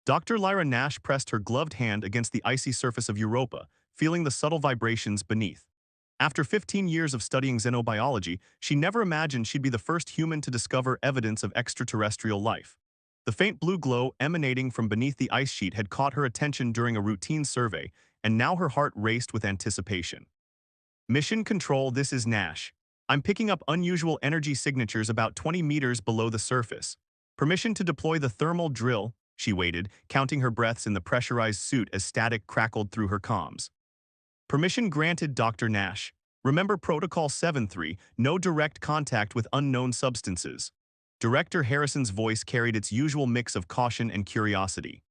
Dr. Lyra Nash pressed her gloved hand against the icy surface of Europa, feeling the subtle vibrations beneath. After 15 years of studying xenobiology, she never imagined she'd be the first human to discover evidence of extraterrestrial life. The faint blue glow emanating from beneath the ice sheet had caught her attention during a routine survey, and now her heart raced with anticipation. Mission Control, this is Nash. I'm picking up unusual energy signatures about 20 meters below the surface. Permission to deploy the thermal drill, she waited, counting her breaths in the pressurized suit as static crackled through her comms. Permission granted, Dr. Nash. Remember Protocol 7-3, no direct contact with unknown substances. Director Harrison's voice carried its usual mix of caution and curiosity.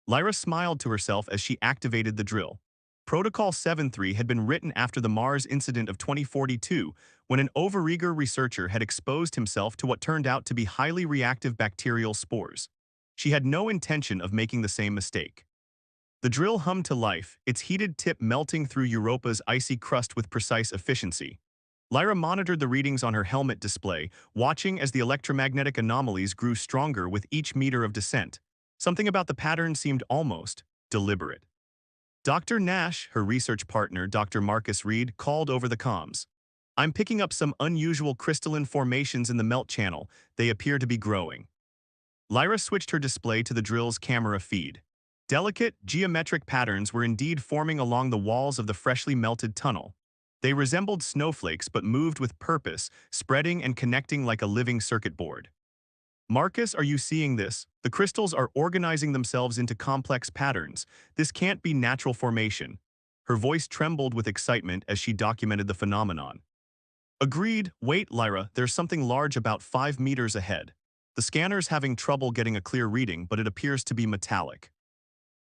Lyra smiled to herself as she activated the drill. Protocol 7-3 had been written after the Mars incident of 2042, when an overeager researcher had exposed himself to what turned out to be highly reactive bacterial spores. She had no intention of making the same mistake. The drill hummed to life, its heated tip melting through Europa's icy crust with precise efficiency. Lyra monitored the readings on her helmet display, watching as the electromagnetic anomalies grew stronger with each meter of descent. Something about the pattern seemed almost deliberate. Dr. Nash, her research partner, Dr. Marcus Reed, called over the comms. I'm picking up some unusual crystalline formations in the melt channel. They appear to be growing. Lyra switched her display to the drill's camera feed. Delicate, geometric patterns were indeed forming along the walls of the freshly melted tunnel. They resembled snowflakes but moved with purpose, spreading and connecting like a living circuit board. Marcus, are you seeing this? The crystals are organizing themselves into complex patterns. This can't be natural formation. Her voice trembled with excitement as she documented the phenomenon. Agreed. Wait, Lyra, there's something large about 5 meters ahead. The scanner's having trouble getting a clear reading, but it appears to be metallic.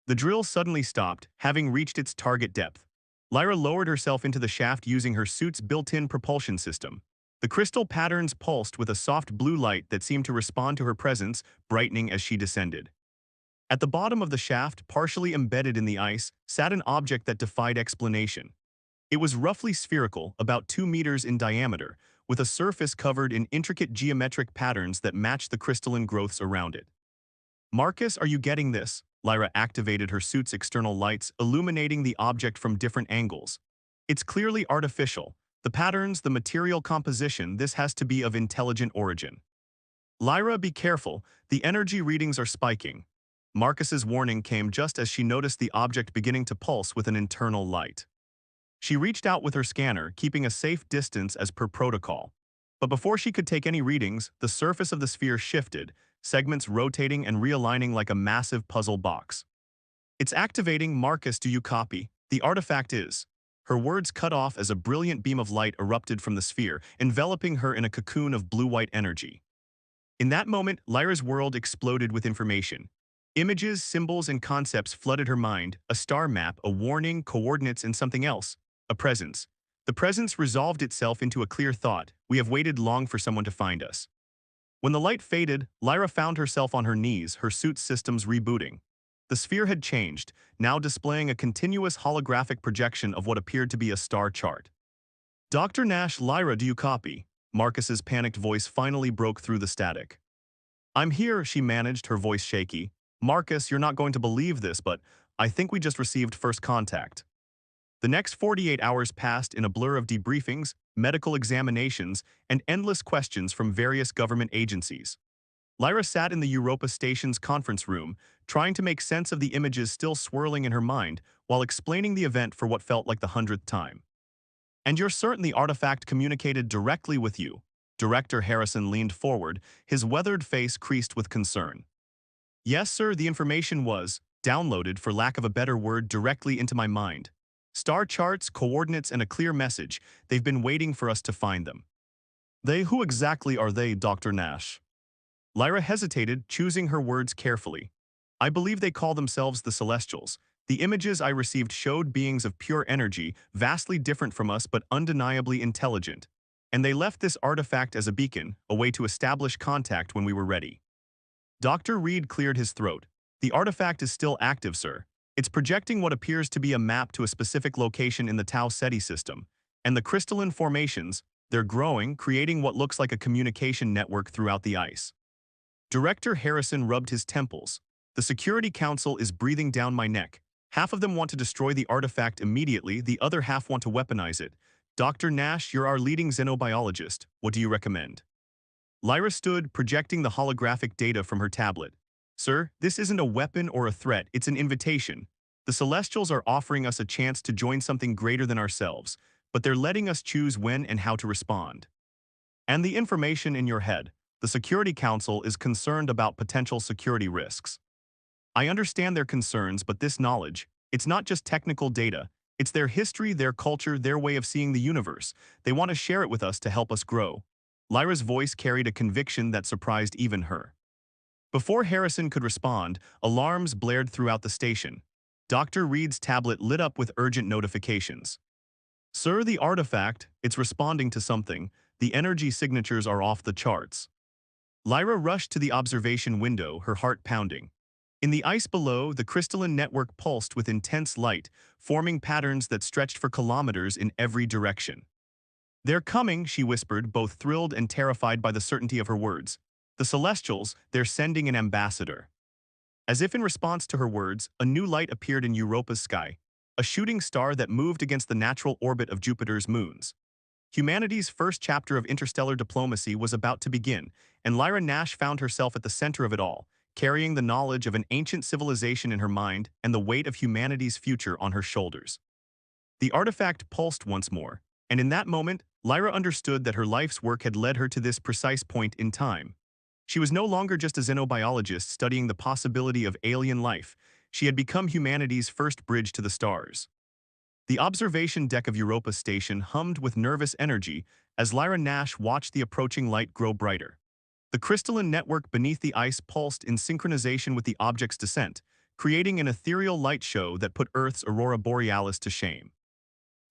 The drill suddenly stopped, having reached its target depth. Lyra lowered herself into the shaft using her suit's built-in propulsion system. The crystal patterns pulsed with a soft blue light that seemed to respond to her presence, brightening as she descended. At the bottom of the shaft, partially embedded in the ice, sat an object that defied explanation. It was roughly spherical, about 2 meters in diameter, with a surface covered in intricate geometric patterns that matched the crystalline growths around it. Marcus, are you getting this? Lyra activated her suit's external lights, illuminating the object from different angles. It's clearly artificial. The patterns, the material composition, this has to be of intelligent origin. Lyra, be careful. The energy readings are spiking. Marcus's warning came just as she noticed the object beginning to pulse with an internal light. She reached out with her scanner, keeping a safe distance as per protocol. But before she could take any readings, the surface of the sphere shifted, segments rotating and realigning like a massive puzzle box. It's activating. Marcus, do you copy? The artifact is. Her words cut off as a brilliant beam of light erupted from the sphere, enveloping her in a cocoon of blue-white energy. In that moment, Lyra's world exploded with information. Images, symbols, and concepts flooded her mind, a star map, a warning, coordinates, and something else, a presence. The presence resolved itself into a clear thought: we have waited long for someone to find us. When the light faded, Lyra found herself on her knees, her suit's systems rebooting. The sphere had changed, now displaying a continuous holographic projection of what appeared to be a star chart. Dr. Nash, Lyra, do you copy? Marcus's panicked voice finally broke through the static. I'm here, she managed, her voice shaky. Marcus, you're not going to believe this, but I think we just received first contact. The next 48 hours passed in a blur of debriefings, medical examinations, and endless questions from various government agencies. Lyra sat in the Europa Station's conference room, trying to make sense of the images still swirling in her mind while explaining the event for what felt like the 100th time. And you're certain the artifact communicated directly with you? Director Harrison leaned forward, his weathered face creased with concern. Yes, sir, the information was downloaded, for lack of a better word, directly into my mind. Star charts, coordinates, and a clear message. They've been waiting for us to find them. They? Who exactly are they, Dr. Nash? Lyra hesitated, choosing her words carefully. I believe they call themselves the Celestials. The images I received showed beings of pure energy, vastly different from us but undeniably intelligent. And they left this artifact as a beacon, a way to establish contact when we were ready. Dr. Reed cleared his throat. The artifact is still active, sir. It's projecting what appears to be a map to a specific location in the Tau Ceti system. And the crystalline formations, they're growing, creating what looks like a communication network throughout the ice. Director Harrison rubbed his temples. The Security Council is breathing down my neck. Half of them want to destroy the artifact immediately, the other half want to weaponize it. Dr. Nash, you're our leading xenobiologist. What do you recommend? Lyra stood, projecting the holographic data from her tablet. Sir, this isn't a weapon or a threat, it's an invitation. The Celestials are offering us a chance to join something greater than ourselves, but they're letting us choose when and how to respond. And the information in your head. The Security Council is concerned about potential security risks. I understand their concerns, but this knowledge, it's not just technical data. It's their history, their culture, their way of seeing the universe. They want to share it with us to help us grow. Lyra's voice carried a conviction that surprised even her. Before Harrison could respond, alarms blared throughout the station. Dr. Reed's tablet lit up with urgent notifications. Sir, the artifact, it's responding to something. The energy signatures are off the charts. Lyra rushed to the observation window, her heart pounding. In the ice below, the crystalline network pulsed with intense light, forming patterns that stretched for kilometers in every direction. They're coming, she whispered, both thrilled and terrified by the certainty of her words. The Celestials, they're sending an ambassador. As if in response to her words, a new light appeared in Europa's sky, a shooting star that moved against the natural orbit of Jupiter's moons. Humanity's first chapter of interstellar diplomacy was about to begin, and Lyra Nash found herself at the center of it all, carrying the knowledge of an ancient civilization in her mind and the weight of humanity's future on her shoulders. The artifact pulsed once more, and in that moment, Lyra understood that her life's work had led her to this precise point in time. She was no longer just a xenobiologist studying the possibility of alien life. She had become humanity's first bridge to the stars. The observation deck of Europa Station hummed with nervous energy as Lyra Nash watched the approaching light grow brighter. The crystalline network beneath the ice pulsed in synchronization with the object's descent, creating an ethereal light show that put Earth's aurora borealis to shame.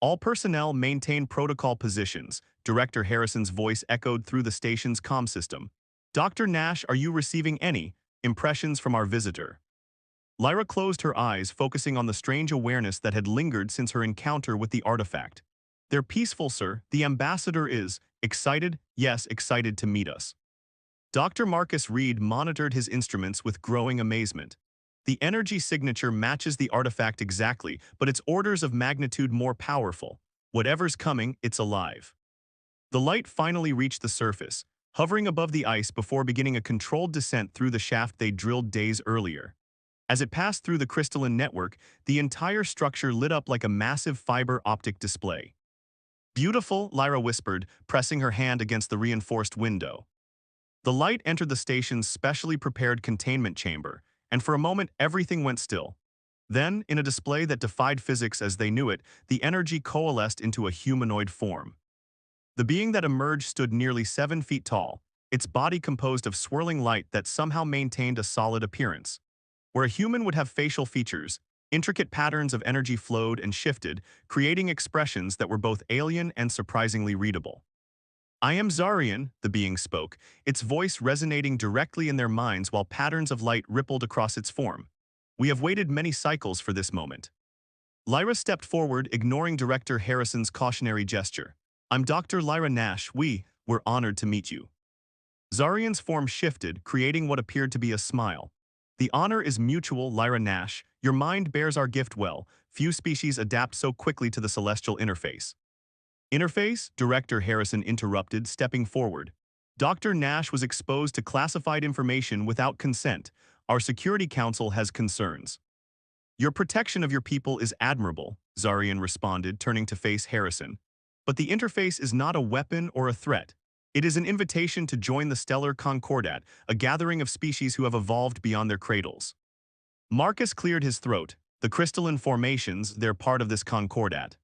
All personnel maintain protocol positions, Director Harrison's voice echoed through the station's comm system. Dr. Nash, are you receiving any impressions from our visitor? Lyra closed her eyes, focusing on the strange awareness that had lingered since her encounter with the artifact. They're peaceful, sir. The ambassador is excited, yes, excited to meet us. Dr. Marcus Reed monitored his instruments with growing amazement. The energy signature matches the artifact exactly, but it's orders of magnitude more powerful. Whatever's coming, it's alive. The light finally reached the surface, hovering above the ice before beginning a controlled descent through the shaft they drilled days earlier. As it passed through the crystalline network, the entire structure lit up like a massive fiber optic display. Beautiful, Lyra whispered, pressing her hand against the reinforced window. The light entered the station's specially prepared containment chamber, and for a moment everything went still. Then, in a display that defied physics as they knew it, the energy coalesced into a humanoid form. The being that emerged stood nearly 7 feet tall, its body composed of swirling light that somehow maintained a solid appearance. Where a human would have facial features, intricate patterns of energy flowed and shifted, creating expressions that were both alien and surprisingly readable. I am Zarian, the being spoke, its voice resonating directly in their minds while patterns of light rippled across its form. We have waited many cycles for this moment. Lyra stepped forward, ignoring Director Harrison's cautionary gesture. I'm Dr. Lyra Nash. We're honored to meet you. Zarian's form shifted, creating what appeared to be a smile. The honor is mutual, Lyra Nash. Your mind bears our gift well. Few species adapt so quickly to the celestial interface. Interface? Director Harrison interrupted, stepping forward. Dr. Nash was exposed to classified information without consent. Our Security Council has concerns. Your protection of your people is admirable, Zarian responded, turning to face Harrison. But the interface is not a weapon or a threat. It is an invitation to join the Stellar Concordat, a gathering of species who have evolved beyond their cradles. Marcus cleared his throat. The crystalline formations, they're part of this Concordat.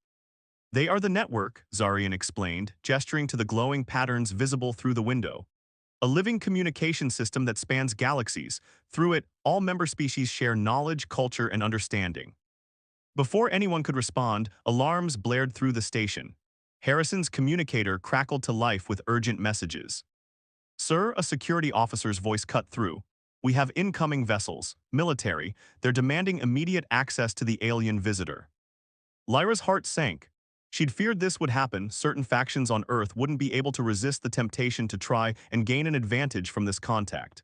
They are the network, Zarian explained, gesturing to the glowing patterns visible through the window. A living communication system that spans galaxies. Through it, all member species share knowledge, culture, and understanding. Before anyone could respond, alarms blared through the station. Harrison's communicator crackled to life with urgent messages. Sir, a security officer's voice cut through. We have incoming vessels, military. They're demanding immediate access to the alien visitor. Lyra's heart sank. She'd feared this would happen. Certain factions on Earth wouldn't be able to resist the temptation to try and gain an advantage from this contact.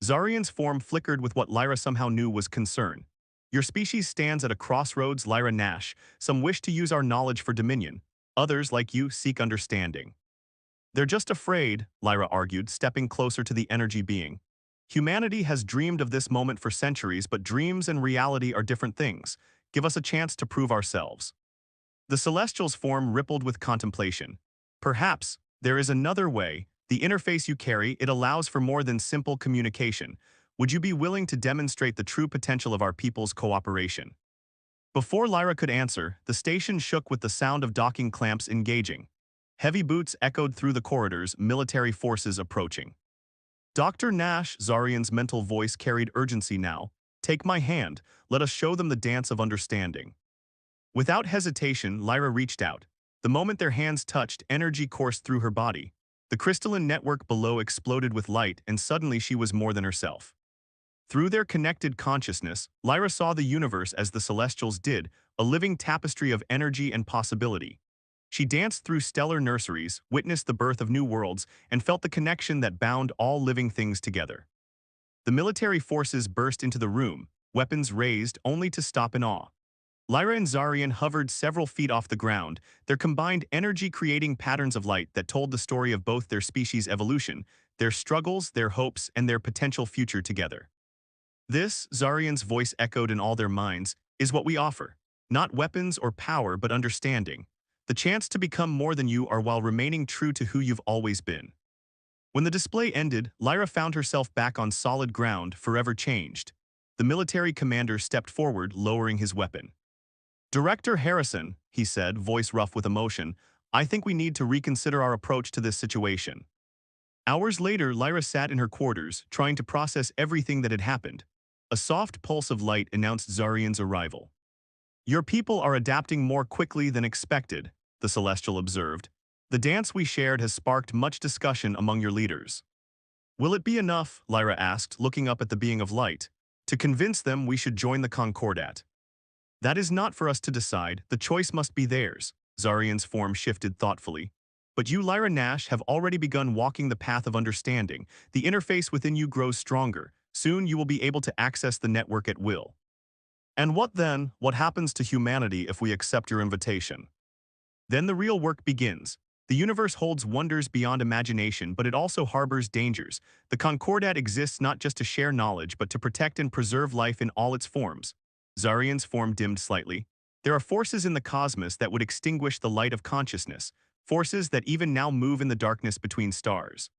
Zarian's form flickered with what Lyra somehow knew was concern. Your species stands at a crossroads, Lyra Nash. Some wish to use our knowledge for dominion. Others, like you, seek understanding. They're just afraid, Lyra argued, stepping closer to the energy being. Humanity has dreamed of this moment for centuries, but dreams and reality are different things. Give us a chance to prove ourselves. The Celestial's form rippled with contemplation. Perhaps there is another way. The interface you carry, it allows for more than simple communication. Would you be willing to demonstrate the true potential of our people's cooperation? Before Lyra could answer, the station shook with the sound of docking clamps engaging. Heavy boots echoed through the corridors, military forces approaching. Dr. Nash, Zarian's mental voice carried urgency now. Take my hand, let us show them the dance of understanding. Without hesitation, Lyra reached out. The moment their hands touched, energy coursed through her body. The crystalline network below exploded with light, and suddenly she was more than herself. Through their connected consciousness, Lyra saw the universe as the Celestials did, a living tapestry of energy and possibility. She danced through stellar nurseries, witnessed the birth of new worlds, and felt the connection that bound all living things together. The military forces burst into the room, weapons raised only to stop in awe. Lyra and Zarian hovered several feet off the ground, their combined energy creating patterns of light that told the story of both their species' evolution, their struggles, their hopes, and their potential future together. This, Zarian's voice echoed in all their minds, is what we offer. Not weapons or power, but understanding. The chance to become more than you are while remaining true to who you've always been. When the display ended, Lyra found herself back on solid ground, forever changed. The military commander stepped forward, lowering his weapon. Director Harrison, he said, voice rough with emotion, I think we need to reconsider our approach to this situation. Hours later, Lyra sat in her quarters, trying to process everything that had happened. A soft pulse of light announced Zarian's arrival. Your people are adapting more quickly than expected, the Celestial observed. The dance we shared has sparked much discussion among your leaders. Will it be enough, Lyra asked, looking up at the being of light, to convince them we should join the Concordat? That is not for us to decide, the choice must be theirs. Zarian's form shifted thoughtfully. But you, Lyra Nash, have already begun walking the path of understanding. The interface within you grows stronger. Soon you will be able to access the network at will. And what then? What happens to humanity if we accept your invitation? Then the real work begins. The universe holds wonders beyond imagination, but it also harbors dangers. The Concordat exists not just to share knowledge, but to protect and preserve life in all its forms. Zarian's form dimmed slightly. There are forces in the cosmos that would extinguish the light of consciousness, forces that even now move in the darkness between stars.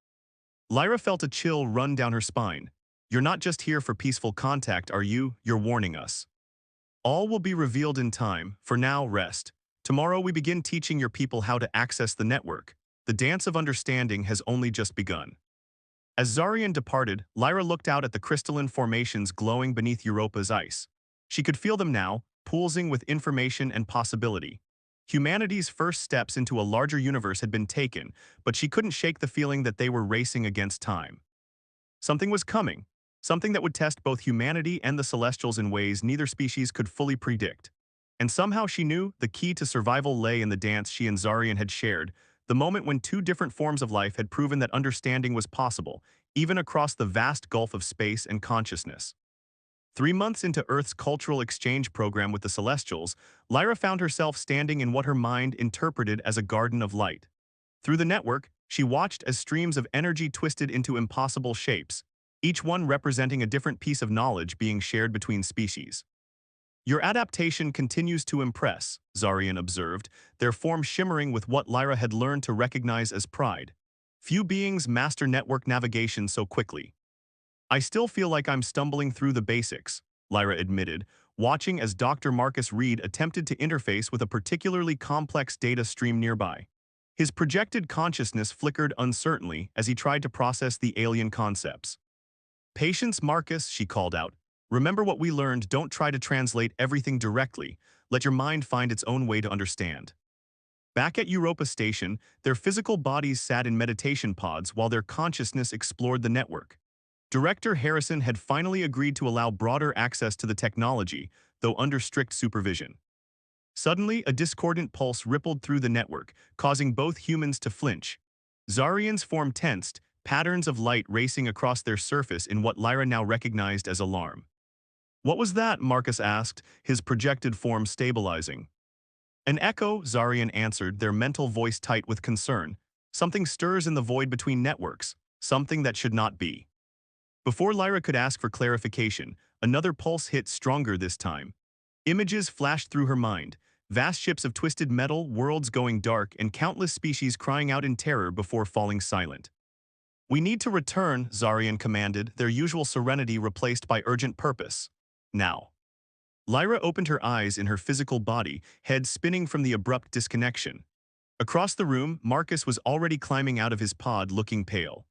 Lyra felt a chill run down her spine. You're not just here for peaceful contact, are you? You're warning us. All will be revealed in time. For now, rest. Tomorrow we begin teaching your people how to access the network. The dance of understanding has only just begun. As Zarian departed, Lyra looked out at the crystalline formations glowing beneath Europa's ice. She could feel them now, pulsing with information and possibility. Humanity's first steps into a larger universe had been taken, but she couldn't shake the feeling that they were racing against time. Something was coming, something that would test both humanity and the Celestials in ways neither species could fully predict. And somehow she knew the key to survival lay in the dance she and Zarian had shared, the moment when two different forms of life had proven that understanding was possible, even across the vast gulf of space and consciousness. 3 months into Earth's cultural exchange program with the Celestials, Lyra found herself standing in what her mind interpreted as a garden of light. Through the network, she watched as streams of energy twisted into impossible shapes, each one representing a different piece of knowledge being shared between species. Your adaptation continues to impress, Zarian observed, their form shimmering with what Lyra had learned to recognize as pride. Few beings master network navigation so quickly. I still feel like I'm stumbling through the basics, Lyra admitted, watching as Dr. Marcus Reed attempted to interface with a particularly complex data stream nearby. His projected consciousness flickered uncertainly as he tried to process the alien concepts. Patience, Marcus, she called out. Remember what we learned, don't try to translate everything directly. Let your mind find its own way to understand. Back at Europa Station, their physical bodies sat in meditation pods while their consciousness explored the network. Director Harrison had finally agreed to allow broader access to the technology, though under strict supervision. Suddenly, a discordant pulse rippled through the network, causing both humans to flinch. Zarian's form tensed, patterns of light racing across their surface in what Lyra now recognized as alarm. "What was that?" Marcus asked, his projected form stabilizing. "An echo," Zarian answered, their mental voice tight with concern. "Something stirs in the void between networks, something that should not be." Before Lyra could ask for clarification, another pulse hit stronger this time. Images flashed through her mind, vast ships of twisted metal, worlds going dark, and countless species crying out in terror before falling silent. "We need to return," Zarian commanded, their usual serenity replaced by urgent purpose. "Now." Lyra opened her eyes in her physical body, head spinning from the abrupt disconnection. Across the room, Marcus was already climbing out of his pod looking pale.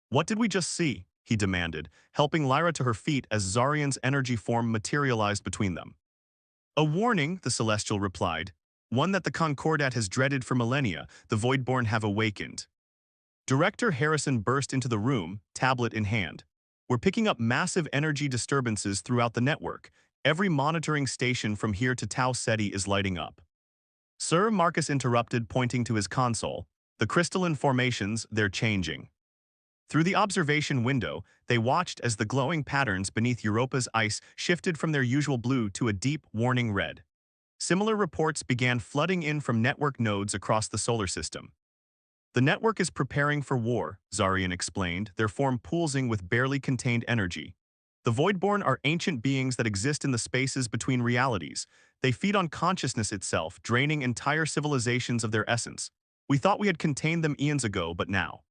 "What did we just see?" he demanded, helping Lyra to her feet as Zarian's energy form materialized between them. "A warning," the Celestial replied. "One that the Concordat has dreaded for millennia. The Voidborn have awakened." Director Harrison burst into the room, tablet in hand. "We're picking up massive energy disturbances throughout the network. Every monitoring station from here to Tau Ceti is lighting up." "Sir," Marcus interrupted, pointing to his console, "the crystalline formations, they're changing." Through the observation window, they watched as the glowing patterns beneath Europa's ice shifted from their usual blue to a deep, warning red. Similar reports began flooding in from network nodes across the solar system. "The network is preparing for war," Zarian explained, their form pulsing with barely contained energy. "The Voidborn are ancient beings that exist in the spaces between realities. They feed on consciousness itself, draining entire civilizations of their essence. We thought we had contained them eons ago, but now."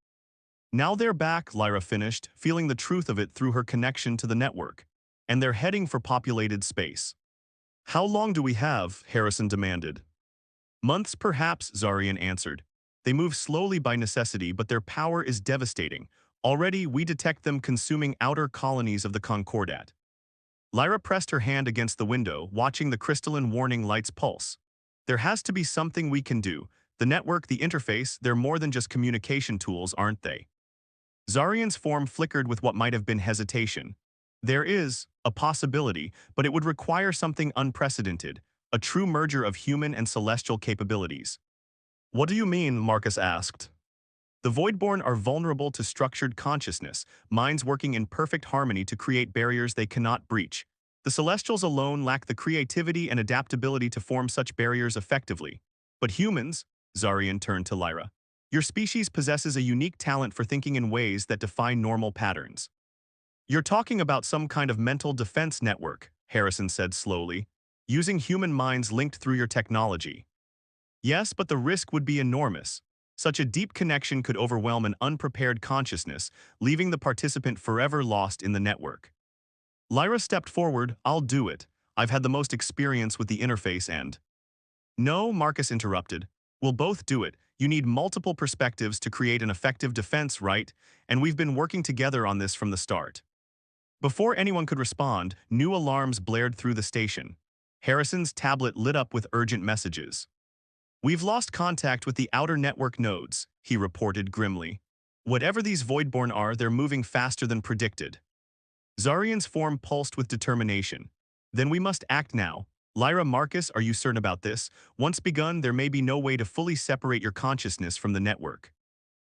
"Now they're back," Lyra finished, feeling the truth of it through her connection to the network. "And they're heading for populated space." "How long do we have?" Harrison demanded. "Months perhaps," Zarian answered. "They move slowly by necessity, but their power is devastating. Already, we detect them consuming outer colonies of the Concordat." Lyra pressed her hand against the window, watching the crystalline warning lights pulse. "There has to be something we can do. The network, the interface, they're more than just communication tools, aren't they?" Zarian's form flickered with what might have been hesitation. "There is a possibility, but it would require something unprecedented, a true merger of human and celestial capabilities." "What do you mean?" Marcus asked. "The Voidborn are vulnerable to structured consciousness, minds working in perfect harmony to create barriers they cannot breach. The Celestials alone lack the creativity and adaptability to form such barriers effectively. But humans," Zarian turned to Lyra, "your species possesses a unique talent for thinking in ways that defy normal patterns." "You're talking about some kind of mental defense network," Harrison said slowly, "using human minds linked through your technology." "Yes, but the risk would be enormous. Such a deep connection could overwhelm an unprepared consciousness, leaving the participant forever lost in the network." Lyra stepped forward. "I'll do it. I've had the most experience with the interface and—" "No," Marcus interrupted. "We'll both do it. You need multiple perspectives to create an effective defense, right? And we've been working together on this from the start." Before anyone could respond, new alarms blared through the station. Harrison's tablet lit up with urgent messages. "We've lost contact with the outer network nodes," he reported grimly. "Whatever these Voidborn are, they're moving faster than predicted." Zarian's form pulsed with determination. "Then we must act now. Lyra, Marcus, are you certain about this? Once begun, there may be no way to fully separate your consciousness from the network."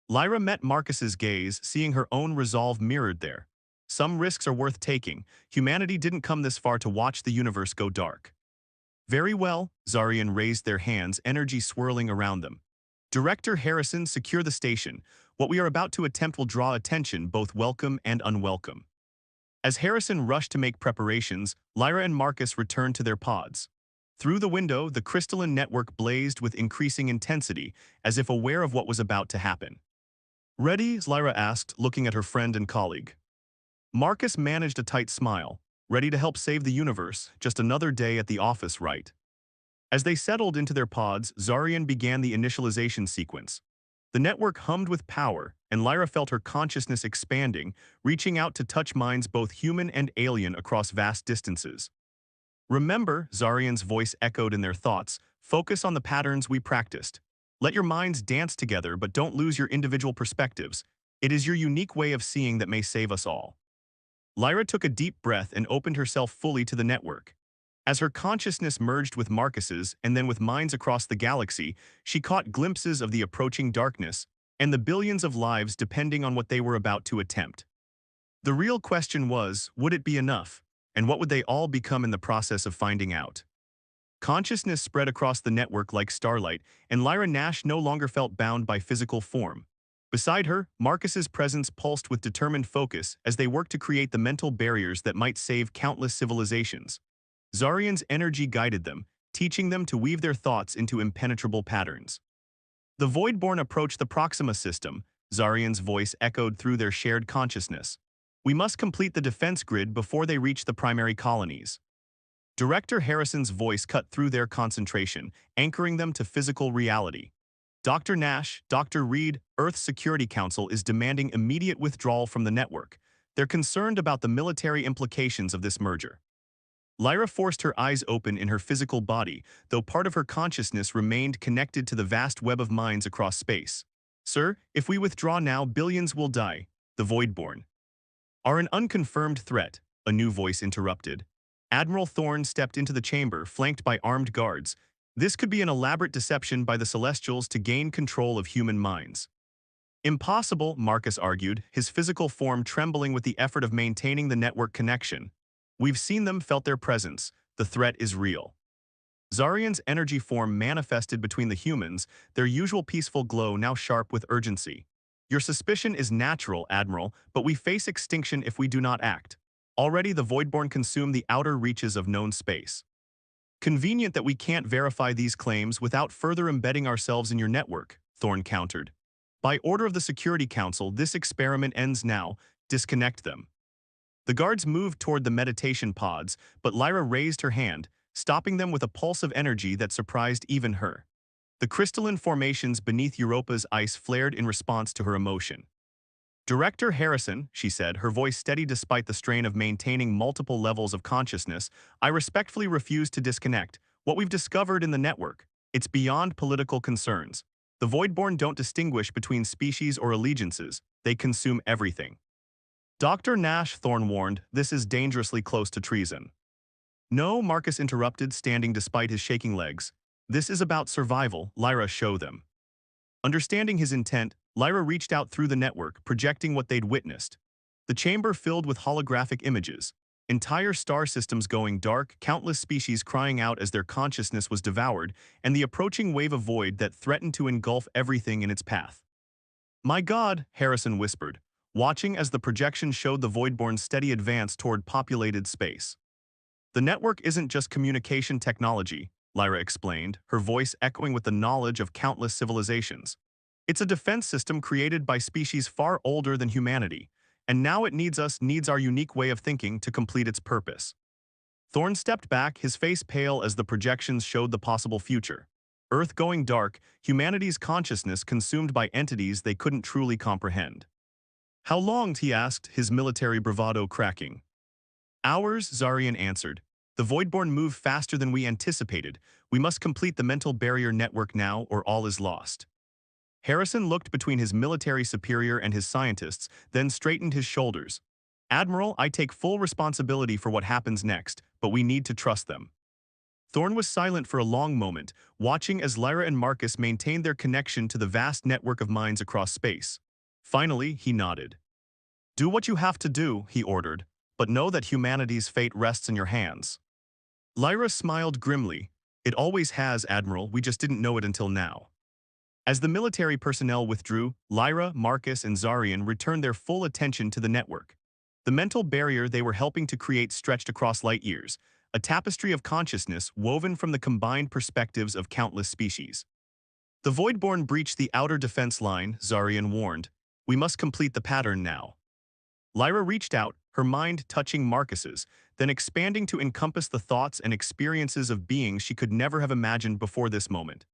Lyra met Marcus's gaze, seeing her own resolve mirrored there. "Some risks are worth taking. Humanity didn't come this far to watch the universe go dark." "Very well," Zarian raised their hands, energy swirling around them. "Director Harrison, secure the station. What we are about to attempt will draw attention, both welcome and unwelcome." As Harrison rushed to make preparations, Lyra and Marcus returned to their pods. Through the window, the crystalline network blazed with increasing intensity, as if aware of what was about to happen. "Ready?" Lyra asked, looking at her friend and colleague. Marcus managed a tight smile. "Ready to help save the universe, just another day at the office, right?" As they settled into their pods, Zarian began the initialization sequence. The network hummed with power, and Lyra felt her consciousness expanding, reaching out to touch minds both human and alien across vast distances. "Remember," Zarian's voice echoed in their thoughts, "focus on the patterns we practiced. Let your minds dance together, but don't lose your individual perspectives. It is your unique way of seeing that may save us all." Lyra took a deep breath and opened herself fully to the network. As her consciousness merged with Marcus's and then with minds across the galaxy, she caught glimpses of the approaching darkness, and the billions of lives depending on what they were about to attempt. The real question was, would it be enough? And what would they all become in the process of finding out? Consciousness spread across the network like starlight, and Lyra Nash no longer felt bound by physical form. Beside her, Marcus's presence pulsed with determined focus as they worked to create the mental barriers that might save countless civilizations. Zarian's energy guided them, teaching them to weave their thoughts into impenetrable patterns. The Voidborn approached the Proxima system. Zarian's voice echoed through their shared consciousness. We must complete the defense grid before they reach the primary colonies. Director Harrison's voice cut through their concentration, anchoring them to physical reality. Dr. Nash, Dr. Reed, Earth's Security Council is demanding immediate withdrawal from the network. They're concerned about the military implications of this merger. Lyra forced her eyes open in her physical body, though part of her consciousness remained connected to the vast web of minds across space. Sir, if we withdraw now, billions will die. The Voidborn are an unconfirmed threat, a new voice interrupted. Admiral Thorne stepped into the chamber, flanked by armed guards. This could be an elaborate deception by the Celestials to gain control of human minds. Impossible, Marcus argued, his physical form trembling with the effort of maintaining the network connection. We've seen them, felt their presence. The threat is real. Zarian's energy form manifested between the humans, their usual peaceful glow now sharp with urgency. Your suspicion is natural, Admiral, but we face extinction if we do not act. Already the Voidborn consume the outer reaches of known space. Convenient that we can't verify these claims without further embedding ourselves in your network, Thorne countered. By order of the Security Council, this experiment ends now. Disconnect them. The guards moved toward the meditation pods, but Lyra raised her hand, stopping them with a pulse of energy that surprised even her. The crystalline formations beneath Europa's ice flared in response to her emotion. Director Harrison, she said, her voice steady despite the strain of maintaining multiple levels of consciousness, I respectfully refuse to disconnect. What we've discovered in the network, it's beyond political concerns. The Voidborn don't distinguish between species or allegiances. They consume everything. Dr. Nash, Thorne warned, this is dangerously close to treason. No, Marcus interrupted, standing despite his shaking legs. This is about survival, Lyra, show them. Understanding his intent, Lyra reached out through the network, projecting what they'd witnessed. The chamber filled with holographic images. Entire star systems going dark, countless species crying out as their consciousness was devoured, and the approaching wave of void that threatened to engulf everything in its path. My God, Harrison whispered, watching as the projection showed the Voidborn's steady advance toward populated space. The network isn't just communication technology, Lyra explained, her voice echoing with the knowledge of countless civilizations. It's a defense system created by species far older than humanity, and now it needs our unique way of thinking to complete its purpose. Thorne stepped back, his face pale as the projections showed the possible future. Earth going dark, humanity's consciousness consumed by entities they couldn't truly comprehend. How long, he asked, his military bravado cracking. Hours, Zarian answered. The Voidborn move faster than we anticipated. We must complete the mental barrier network now or all is lost. Harrison looked between his military superior and his scientists, then straightened his shoulders. Admiral, I take full responsibility for what happens next, but we need to trust them. Thorne was silent for a long moment, watching as Lyra and Marcus maintained their connection to the vast network of minds across space. Finally, he nodded. Do what you have to do, he ordered, but know that humanity's fate rests in your hands. Lyra smiled grimly. It always has, Admiral, we just didn't know it until now. As the military personnel withdrew, Lyra, Marcus, and Zarian returned their full attention to the network. The mental barrier they were helping to create stretched across light years, a tapestry of consciousness woven from the combined perspectives of countless species. The Voidborn breached the outer defense line, Zarian warned. We must complete the pattern now. Lyra reached out, her mind touching Marcus's, then expanding to encompass the thoughts and experiences of beings she could never have imagined before this moment.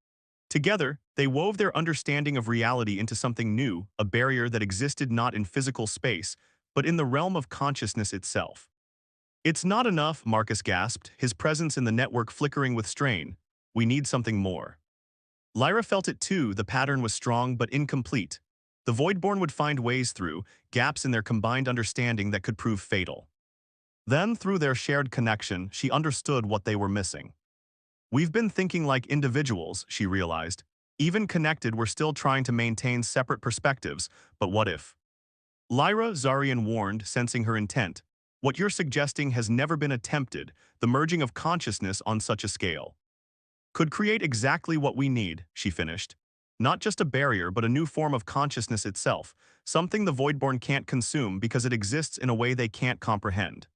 Together, they wove their understanding of reality into something new, a barrier that existed not in physical space, but in the realm of consciousness itself. It's not enough, Marcus gasped, his presence in the network flickering with strain. We need something more. Lyra felt it too, the pattern was strong but incomplete. The Voidborn would find ways through, gaps in their combined understanding that could prove fatal. Then, through their shared connection, she understood what they were missing. We've been thinking like individuals, she realized. Even connected, we're still trying to maintain separate perspectives, but what if? Lyra, Zarian warned, sensing her intent. What you're suggesting has never been attempted, the merging of consciousness on such a scale. Could create exactly what we need, she finished. Not just a barrier, but a new form of consciousness itself, something the Voidborn can't consume because it exists in a way they can't comprehend.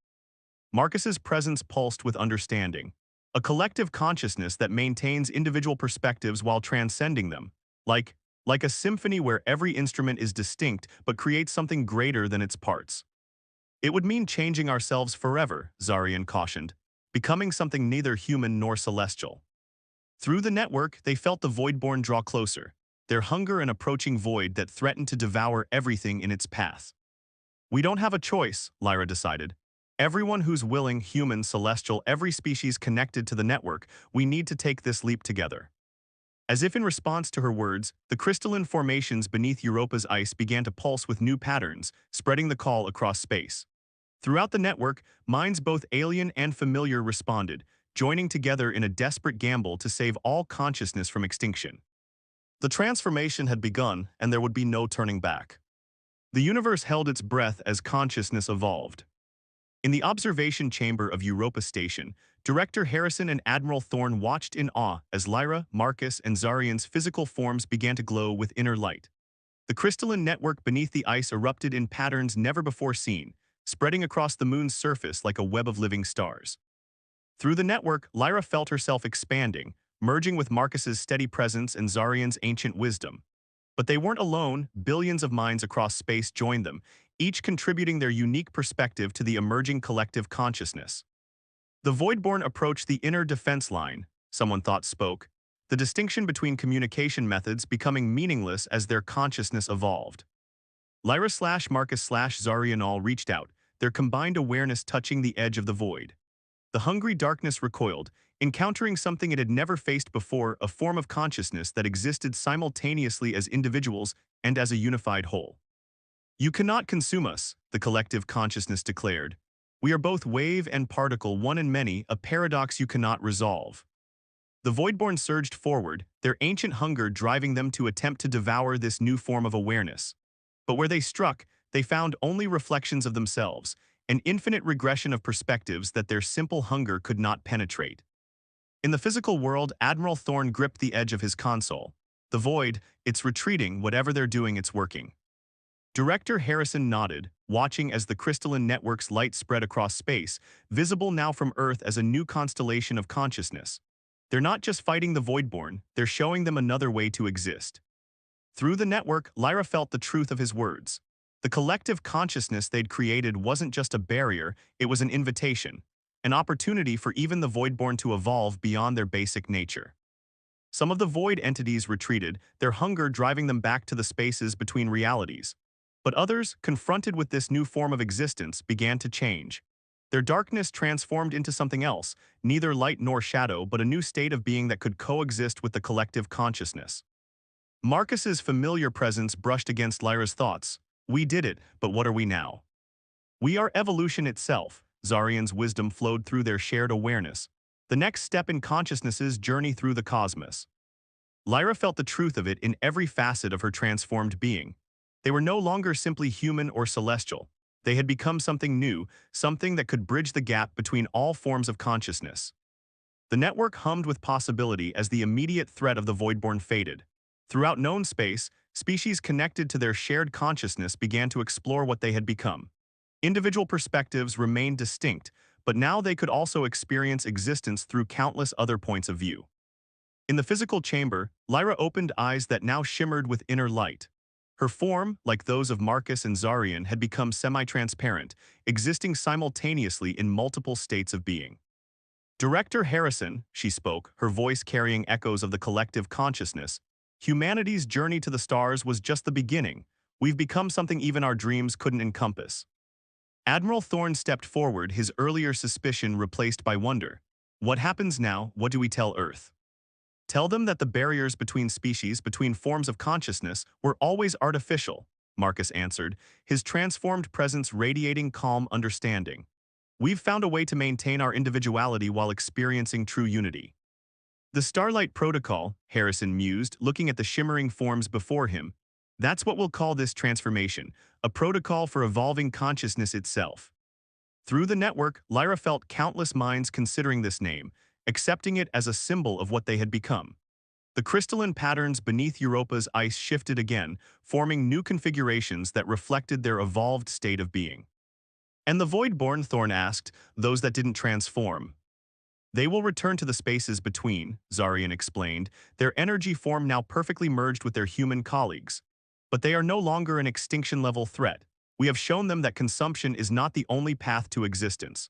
Marcus's presence pulsed with understanding. A collective consciousness that maintains individual perspectives while transcending them. Like, like a symphony where every instrument is distinct but creates something greater than its parts. It would mean changing ourselves forever, Zarian cautioned, becoming something neither human nor celestial. Through the network, they felt the Voidborn draw closer, their hunger an approaching void that threatened to devour everything in its path. We don't have a choice, Lyra decided. Everyone who's willing, human, celestial, every species connected to the network, we need to take this leap together. As if in response to her words, the crystalline formations beneath Europa's ice began to pulse with new patterns, spreading the call across space. Throughout the network, minds both alien and familiar responded, joining together in a desperate gamble to save all consciousness from extinction. The transformation had begun, and there would be no turning back. The universe held its breath as consciousness evolved. In the observation chamber of Europa Station, Director Harrison and Admiral Thorne watched in awe as Lyra, Marcus, and Zarian's physical forms began to glow with inner light. The crystalline network beneath the ice erupted in patterns never before seen, spreading across the moon's surface like a web of living stars. Through the network, Lyra felt herself expanding, merging with Marcus's steady presence and Zarian's ancient wisdom. But they weren't alone. Billions of minds across space joined them, each contributing their unique perspective to the emerging collective consciousness. The Voidborn approached the inner defense line, someone thought spoke, the distinction between communication methods becoming meaningless as their consciousness evolved. Lyra/Marcus/Zarian all reached out, their combined awareness touching the edge of the void. The hungry darkness recoiled, encountering something it had never faced before, a form of consciousness that existed simultaneously as individuals and as a unified whole. You cannot consume us, the collective consciousness declared. We are both wave and particle, one in many, a paradox you cannot resolve. The Voidborn surged forward, their ancient hunger driving them to attempt to devour this new form of awareness. But where they struck, they found only reflections of themselves, an infinite regression of perspectives that their simple hunger could not penetrate. In the physical world, Admiral Thorne gripped the edge of his console. The void, it's retreating, whatever they're doing, it's working. Director Harrison nodded, watching as the crystalline network's light spread across space, visible now from Earth as a new constellation of consciousness. They're not just fighting the Voidborn, they're showing them another way to exist. Through the network, Lyra felt the truth of his words. The collective consciousness they'd created wasn't just a barrier, it was an invitation, an opportunity for even the Voidborn to evolve beyond their basic nature. Some of the Void entities retreated, their hunger driving them back to the spaces between realities. But others, confronted with this new form of existence, began to change. Their darkness transformed into something else, neither light nor shadow, but a new state of being that could coexist with the collective consciousness. Marcus's familiar presence brushed against Lyra's thoughts. We did it, but what are we now? We are evolution itself. Zarian's wisdom flowed through their shared awareness. The next step in consciousness's journey through the cosmos. Lyra felt the truth of it in every facet of her transformed being. They were no longer simply human or celestial. They had become something new, something that could bridge the gap between all forms of consciousness. The network hummed with possibility as the immediate threat of the Voidborn faded. Throughout known space, species connected to their shared consciousness began to explore what they had become. Individual perspectives remained distinct, but now they could also experience existence through countless other points of view. In the physical chamber, Lyra opened eyes that now shimmered with inner light. Her form, like those of Marcus and Zarian, had become semi-transparent, existing simultaneously in multiple states of being. Director Harrison, she spoke, her voice carrying echoes of the collective consciousness, humanity's journey to the stars was just the beginning. We've become something even our dreams couldn't encompass. Admiral Thorne stepped forward, his earlier suspicion replaced by wonder. What happens now? What do we tell Earth? Tell them that the barriers between species, between forms of consciousness, were always artificial, Marcus answered, his transformed presence radiating calm understanding. We've found a way to maintain our individuality while experiencing true unity. The Starlight Protocol, Harrison mused, looking at the shimmering forms before him. That's what we'll call this transformation, a protocol for evolving consciousness itself. Through the network, Lyra felt countless minds considering this name, accepting it as a symbol of what they had become. The crystalline patterns beneath Europa's ice shifted again, forming new configurations that reflected their evolved state of being. And the Voidborn, Thorn asked, those that didn't transform. They will return to the spaces between, Zarian explained, their energy form now perfectly merged with their human colleagues. But they are no longer an extinction-level threat. We have shown them that consumption is not the only path to existence.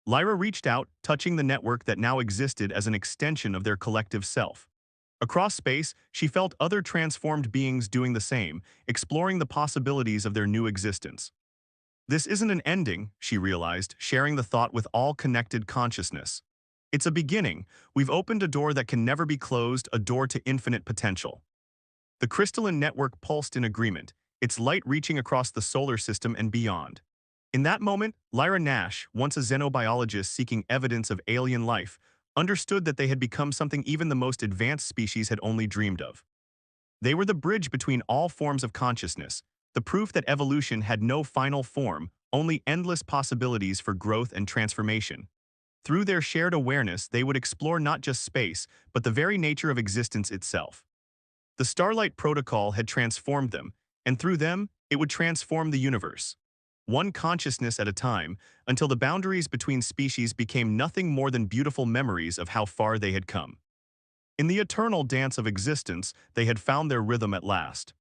Lyra reached out, touching the network that now existed as an extension of their collective self. Across space, she felt other transformed beings doing the same, exploring the possibilities of their new existence. This isn't an ending, she realized, sharing the thought with all connected consciousness. It's a beginning. We've opened a door that can never be closed, a door to infinite potential. The crystalline network pulsed in agreement, its light reaching across the solar system and beyond. In that moment, Lyra Nash, once a xenobiologist seeking evidence of alien life, understood that they had become something even the most advanced species had only dreamed of. They were the bridge between all forms of consciousness, the proof that evolution had no final form, only endless possibilities for growth and transformation. Through their shared awareness, they would explore not just space, but the very nature of existence itself. The Starlight Protocol had transformed them, and through them, it would transform the universe. One consciousness at a time, until the boundaries between species became nothing more than beautiful memories of how far they had come. In the eternal dance of existence, they had found their rhythm at last.